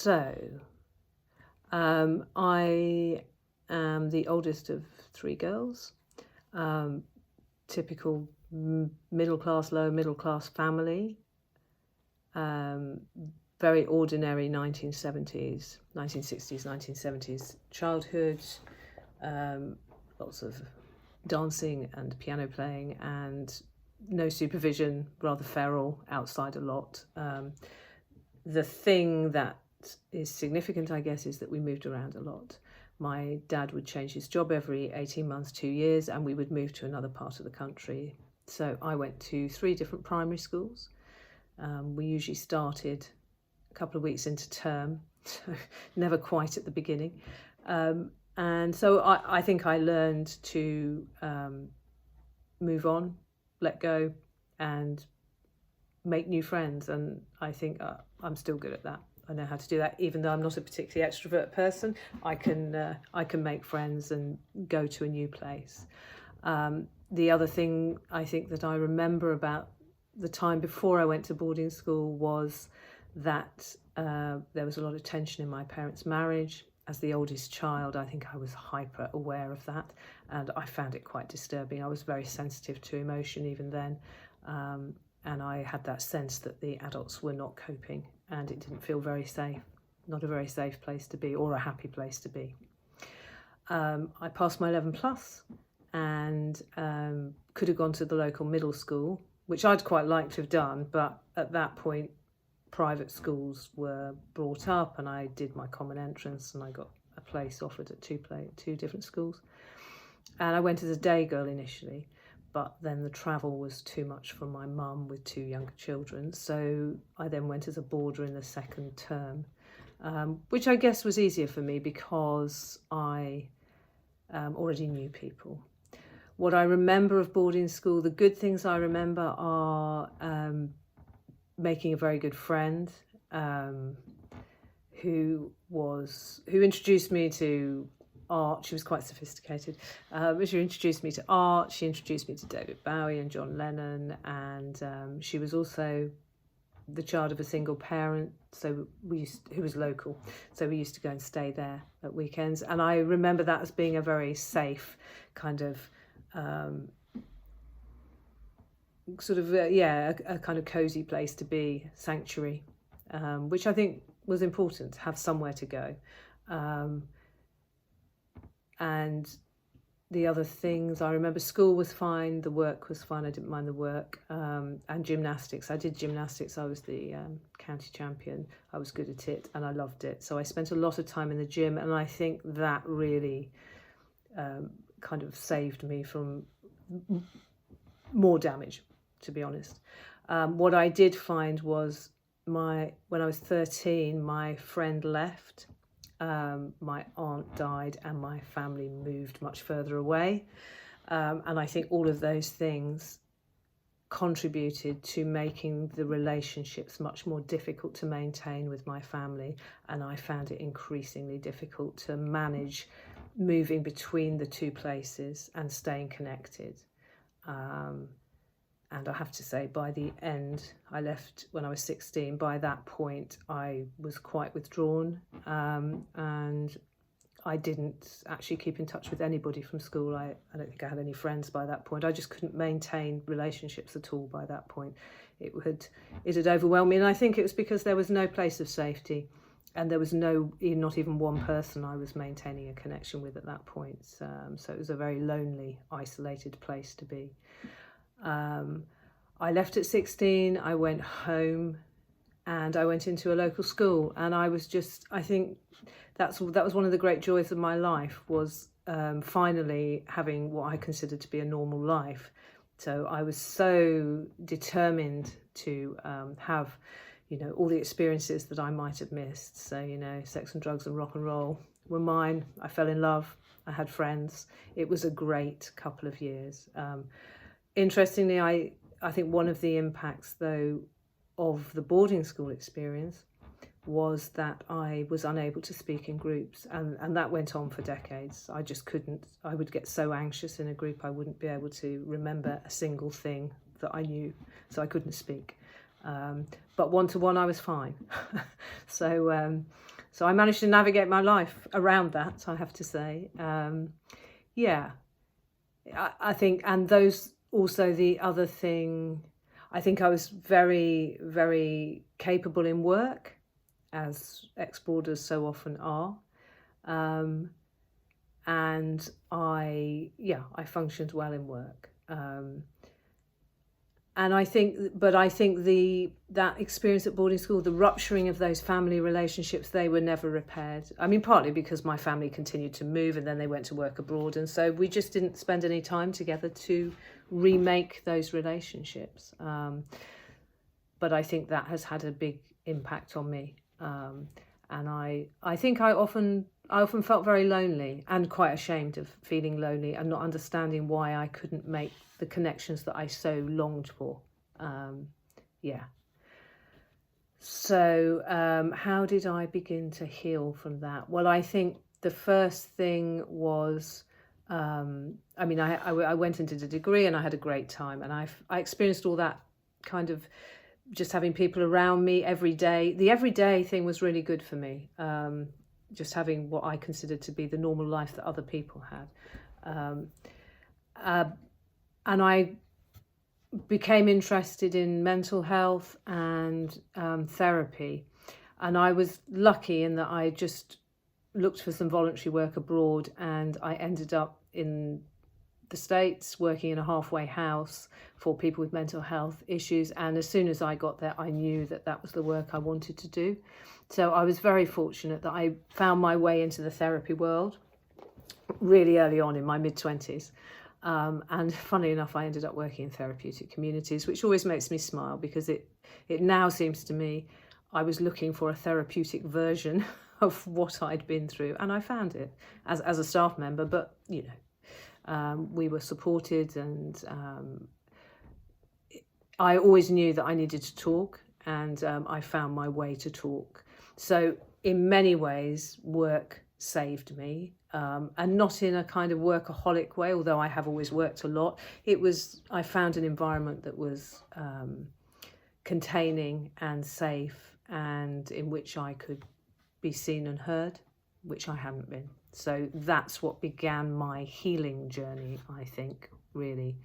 I am the oldest of three girls, typical middle class, lower middle class family, very ordinary 1960s, 1970s childhood, lots of dancing and piano playing and no supervision, rather feral, outside a lot. The thing that is significant, I guess, is that we moved around a lot. My dad would change his job every 18 months, 2 years, and we would move to another part of the country. So I went to 3 different primary schools. We usually started a couple of weeks into term, so never quite at the beginning. And so I think I learned to move on, let go, and make new friends. And I think I'm still good at that. I know how to do that, even though I'm not a particularly extrovert person. I can make friends and go to a new place. The other thing I think that I remember about the time before I went to boarding school was that there was a lot of tension in my parents' marriage. As the oldest child, I think I was hyper aware of that, and I found it quite disturbing. I was very sensitive to emotion even then, and I had that sense that the adults were not coping, and it didn't feel very safe, not a very safe place to be or a happy place to be. I passed my 11 plus and could have gone to the local middle school, which I'd quite like to have done, but at that point private schools were brought up and I did my common entrance and I got a place offered at two different schools. And I went as a day girl initially, but then the travel was too much for my mum with 2 younger children. So I then went as a boarder in the second term, which I guess was easier for me because I already knew people. What I remember of boarding school, the good things I remember are making a very good friend who introduced me to art. She was quite sophisticated. She introduced me to art. She introduced me to David Bowie and John Lennon, and she was also the child of a single parent, who was local. So we used to go and stay there at weekends, and I remember that as being a very safe kind of a kind of cozy place to be, sanctuary, which I think was important, to have somewhere to go. And the other things I remember, school was fine, the work was fine, I didn't mind the work, and gymnastics. I did gymnastics, I was the county champion, I was good at it and I loved it. So I spent a lot of time in the gym, and I think that really kind of saved me from more damage, to be honest. What I did find was when I was 13, my friend left, my aunt died, and my family moved much further away. And I think all of those things contributed to making the relationships much more difficult to maintain with my family. And I found it increasingly difficult to manage moving between the two places and staying connected. And I have to say, by the end, I left when I was 16. By that point, I was quite withdrawn, and I didn't actually keep in touch with anybody from school. I don't think I had any friends by that point. I just couldn't maintain relationships at all by that point. It had overwhelmed me, and I think it was because there was no place of safety, and there was not even one person I was maintaining a connection with at that point. So it was a very lonely, isolated place to be. I left at 16, I went home and I went into a local school, and I think that was one of the great joys of my life, was finally having what I considered to be a normal life. So I was so determined to have, all the experiences that I might have missed. So, sex and drugs and rock and roll were mine. I fell in love, I had friends. It was a great couple of years. Interestingly, I think one of the impacts, though, of the boarding school experience was that I was unable to speak in groups, and that went on for decades. I just couldn't. I would get so anxious in a group I wouldn't be able to remember a single thing that I knew, so I couldn't speak. But one-to-one I was fine. So So I managed to navigate my life around that, I have to say. Yeah, I think, and those also the other thing, I think I was very, very capable in work, as ex-boarders so often are. And I functioned well in work. And I think that experience at boarding school, the rupturing of those family relationships, they were never repaired. I mean, partly because my family continued to move and then they went to work abroad. And so we just didn't spend any time together to remake those relationships. But I think that has had a big impact on me. And I think I often felt very lonely and quite ashamed of feeling lonely and not understanding why I couldn't make the connections that I so longed for. So how did I begin to heal from that? Well, I think the first thing was, I went and did a degree and I had a great time, and I experienced all that kind of just having people around me every day. The everyday thing was really good for me. Just having what I considered to be the normal life that other people had. And I became interested in mental health and therapy. And I was lucky in that I just looked for some voluntary work abroad, and I ended up in the States working in a halfway house for people with mental health issues. And as soon as I got there, I knew that that was the work I wanted to do. So I was very fortunate that I found my way into the therapy world really early on in my mid-20s. And funnily enough, I ended up working in therapeutic communities, which always makes me smile, because it now seems to me I was looking for a therapeutic version of what I'd been through, and I found it as a staff member. But we were supported, and I always knew that I needed to talk, and I found my way to talk. So in many ways, work saved me, and not in a kind of workaholic way, although I have always worked a lot. I found an environment that was containing and safe, and in which I could be seen and heard, which I hadn't been. So that's what began my healing journey, I think, really.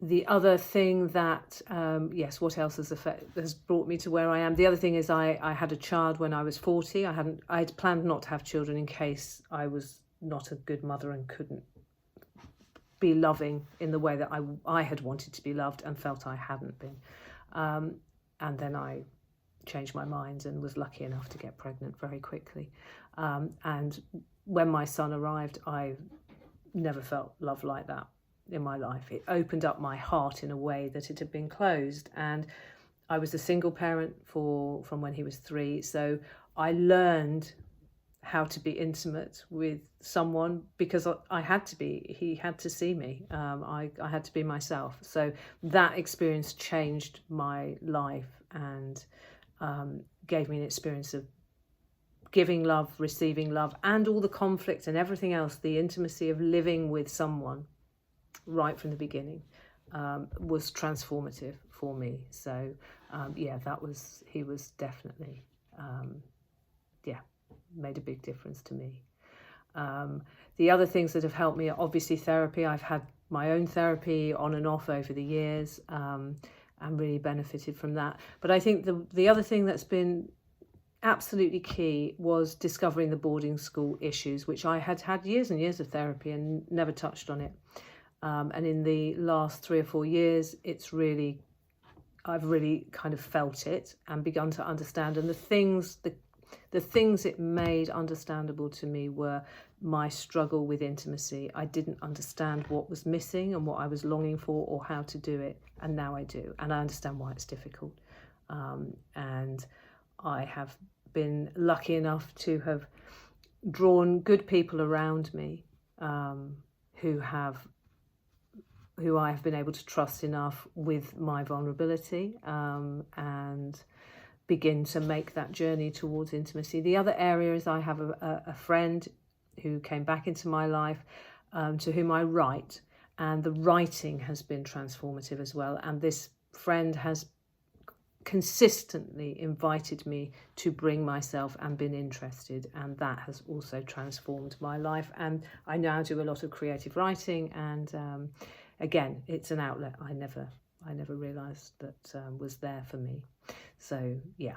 The other thing that, what else has brought me to where I am? The other thing is I had a child when I was 40. I'd planned not to have children in case I was not a good mother and couldn't be loving in the way that I had wanted to be loved and felt I hadn't been. And then I changed my mind and was lucky enough to get pregnant very quickly. And when my son arrived, I never felt love like that in my life. It opened up my heart in a way that it had been closed. And I was a single parent from when he was 3. So I learned how to be intimate with someone because I had to be. He had to see me. I had to be myself. So that experience changed my life and gave me an experience of giving love, receiving love, and all the conflict and everything else, the intimacy of living with someone right from the beginning was transformative for me. So he was definitely made a big difference to me. The other things that have helped me are obviously therapy. I've had my own therapy on and off over the years, and really benefited from that. But I think the other thing that's been absolutely key was discovering the boarding school issues, which I had years and years of therapy and never touched on it. And in the last 3 or 4 years, I've really kind of felt it and begun to understand. And the things it made understandable to me were my struggle with intimacy. I didn't understand what was missing and what I was longing for or how to do it. And now I do. And I understand why it's difficult. And I have been lucky enough to have drawn good people around me who I have been able to trust enough with my vulnerability and begin to make that journey towards intimacy. The other area is I have a friend who came back into my life, to whom I write, and the writing has been transformative as well. And this friend has consistently invited me to bring myself and been interested, and that has also transformed my life. And I now do a lot of creative writing, and again, it's an outlet I never realized that was there for me. So yeah.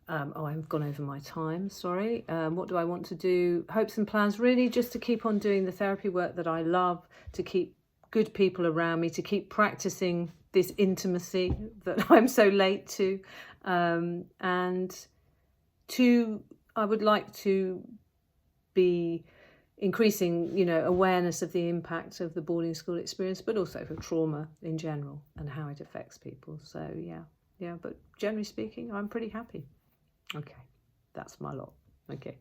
I've gone over my time, sorry. What do I want to do? Hopes and plans, really just to keep on doing the therapy work that I love, to keep good people around me, to keep practicing this intimacy that I'm so late to. And I would like to be increasing, awareness of the impact of the boarding school experience, but also for trauma in general and how it affects people. So yeah, but generally speaking, I'm pretty happy. Okay, that's my lot. Okay.